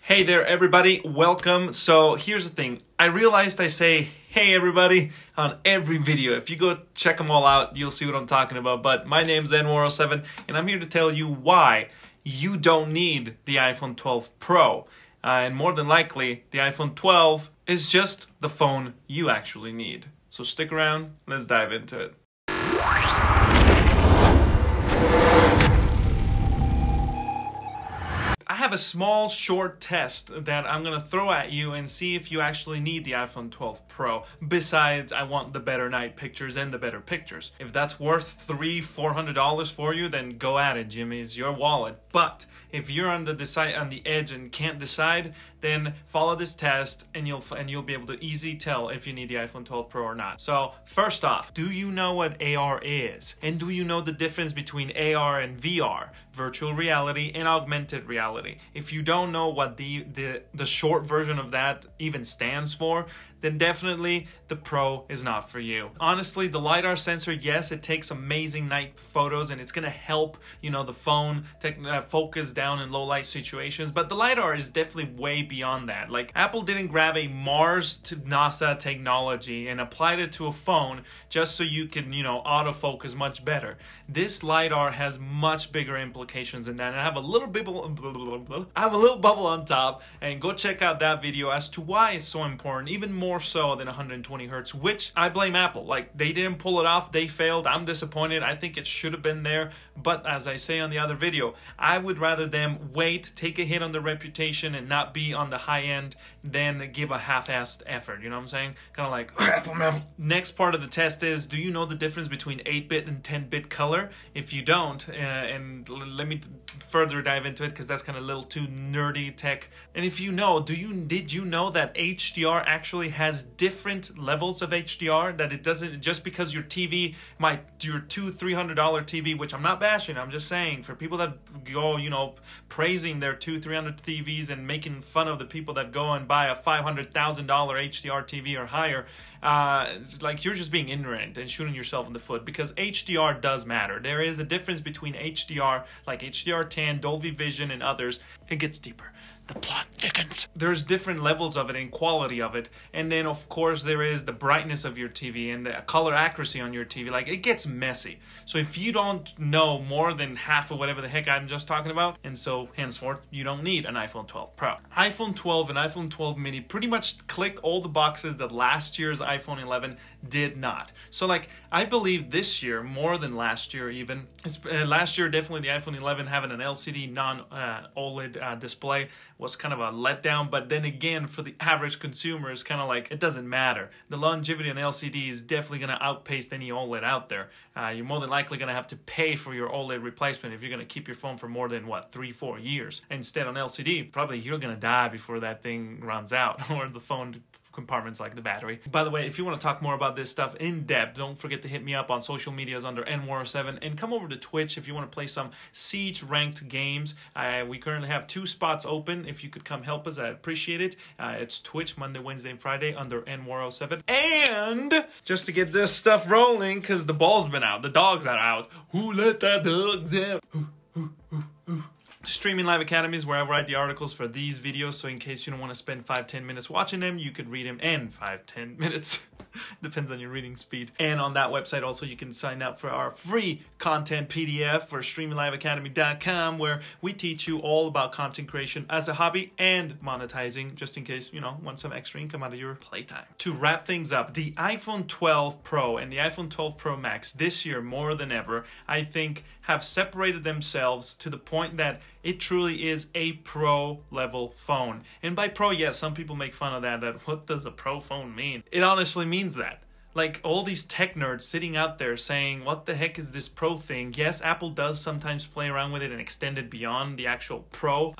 Hey there everybody, welcome. So here's the thing, I realized I say hey everybody on every video. If you go check them all out, you'll see what I'm talking about. But my name's N107 and I'm here to tell you why you don't need the iPhone 12 Pro. And more than likely, the iPhone 12 is just the phone you actually need. So stick around, let's dive into it. I have a small short test that I'm gonna throw at you and see if you actually need the iPhone 12 Pro. Besides, I want the better night pictures and the better pictures. If that's worth $300-400 for you, then go at it, Jimmy. It's your wallet. But if you're on the edge and can't decide, then follow this test and you'll be able to easily tell if you need the iPhone 12 Pro or not. So first off, do you know what AR is? And do you know the difference between AR and VR, virtual reality and augmented reality? If you don't know what the short version of that even stands for, then definitely the Pro is not for you. Honestly, the LiDAR sensor, yes, it takes amazing night photos and it's gonna help, you know, the phone focus down in low light situations, but the LiDAR is definitely way beyond that. Like, Apple didn't grab a Mars to NASA technology and applied it to a phone just so you can, you know, autofocus much better. This LiDAR has much bigger implications than that. And I have a little bubble on top, and go check out that video as to why it's so important, even more so than 120 Hertz, which I blame Apple. Like, they didn't pull it off, they failed, I'm disappointed. I think it should have been there, but as I say on the other video, I would rather them wait, take a hit on their reputation and not be on the high end than give a half-assed effort, you know what I'm saying? Kind of like Apple. Next part of the test is, do you know the difference between 8-bit and 10-bit color? If you don't, and let me further dive into it because that's kind of a little too nerdy tech. And if you know, did you know that HDR actually has different levels of HDR? That it doesn't, just because your TV your $200-300 TV, which I'm not bashing, I'm just saying, for people that go, you know, praising their $200-300 TVs and making fun of the people that go and buy a $500,000 HDR TV or higher, like, you're just being ignorant and shooting yourself in the foot, because HDR does matter. There is a difference between HDR, like HDR10, Dolby Vision, and others. It gets deeper. The plot thickens. There's different levels of it and quality of it. And then, of course, there is the brightness of your TV and the color accuracy on your TV. Like, it gets messy. So if you don't know more than half of whatever the heck I'm just talking about, and so henceforth, you don't need an iPhone 12 Pro. iPhone 12 and iPhone 12 mini pretty much click all the boxes that last year's iPhone 11 did not. So, like, I believe this year, more than last year even, last year definitely the iPhone 11 having an LCD non-OLED display was kind of a letdown, but then again, for the average consumer, it's kind of like, it doesn't matter. The longevity on LCD is definitely going to outpace any OLED out there. You're more than likely going to have to pay for your OLED replacement if you're going to keep your phone for more than, what, 3-4 years. Instead, on LCD, probably you're going to die before that thing runs out, or the phone compartments like the battery. By the way, if you want to talk more about this stuff in depth, don't forget to hit me up on social medias under N107, and come over to Twitch if you want to play some Siege ranked games. We currently have 2 spots open. If you could come help us, I'd appreciate it. It's Twitch Monday, Wednesday, and Friday under N107. And just to get this stuff rolling, because the ball's been out, the dogs are out. Who let the dogs out? Streaming Live Academy is where I write the articles for these videos, so in case you don't want to spend 5-10 minutes watching them, you could read them in 5-10 minutes. Depends on your reading speed. And on that website also, you can sign up for our free content PDF for streamlingliveacademy.com, where we teach you all about content creation as a hobby and monetizing, just in case, you know, want some extra income out of your playtime. To wrap things up, the iPhone 12 Pro and the iPhone 12 Pro Max this year, more than ever, I think, have separated themselves to the point that it truly is a pro level phone. And by pro, yes, some people make fun of that what does a pro phone mean? It honestly means that. Like, all these tech nerds sitting out there saying, what the heck is this Pro thing? Yes, Apple does sometimes play around with it and extend it beyond the actual Pro.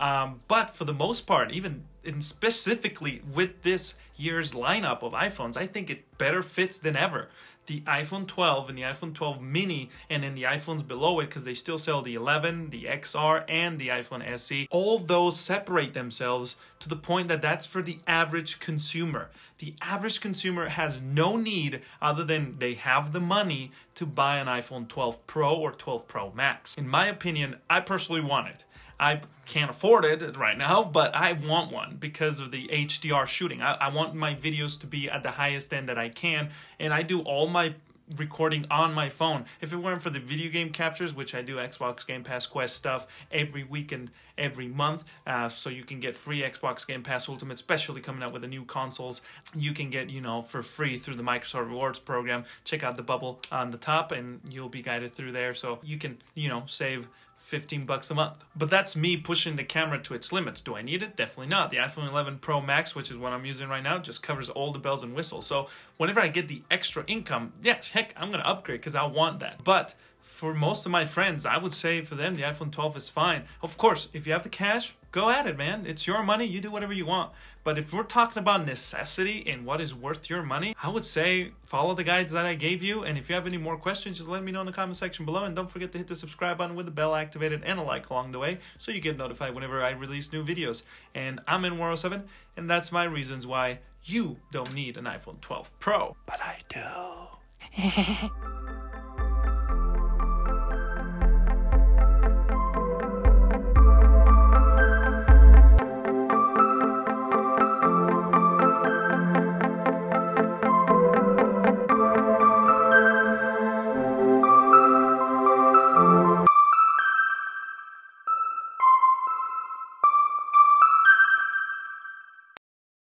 But for the most part, even specifically with this year's lineup of iPhones, I think it better fits than ever. The iPhone 12 and the iPhone 12 mini, and then the iPhones below it, because they still sell the 11, the XR, and the iPhone SE, all those separate themselves to the point that that's for the average consumer. The average consumer has no need, other than they have the money, to buy an iPhone 12 Pro or 12 Pro Max. In my opinion, I personally want it. I can't afford it right now, but I want one because of the HDR shooting. I want my videos to be at the highest end that I can, and I do all my recording on my phone. If it weren't for the video game captures, which I do Xbox Game Pass Quest stuff every week and every month, so you can get free Xbox Game Pass Ultimate, especially coming out with the new consoles. You can get, you know, for free through the Microsoft Rewards program. Check out the bubble on the top and you'll be guided through there, so you can, you know, save $15 a month. But that's me pushing the camera to its limits. Do I need it? Definitely not. The iPhone 11 Pro Max, which is what I'm using right now, just covers all the bells and whistles. So whenever I get the extra income, yeah, heck, I'm gonna upgrade because I want that. But for most of my friends, I would say for them, the iPhone 12 is fine. Of course, if you have the cash, go at it, man. It's your money. You do whatever you want. But if we're talking about necessity and what is worth your money, I would say follow the guides that I gave you. And if you have any more questions, just let me know in the comment section below. And don't forget to hit the subscribe button with the bell activated and a like along the way so you get notified whenever I release new videos. And I'm N-War07, and that's my reasons why you don't need an iPhone 12 Pro. But I do.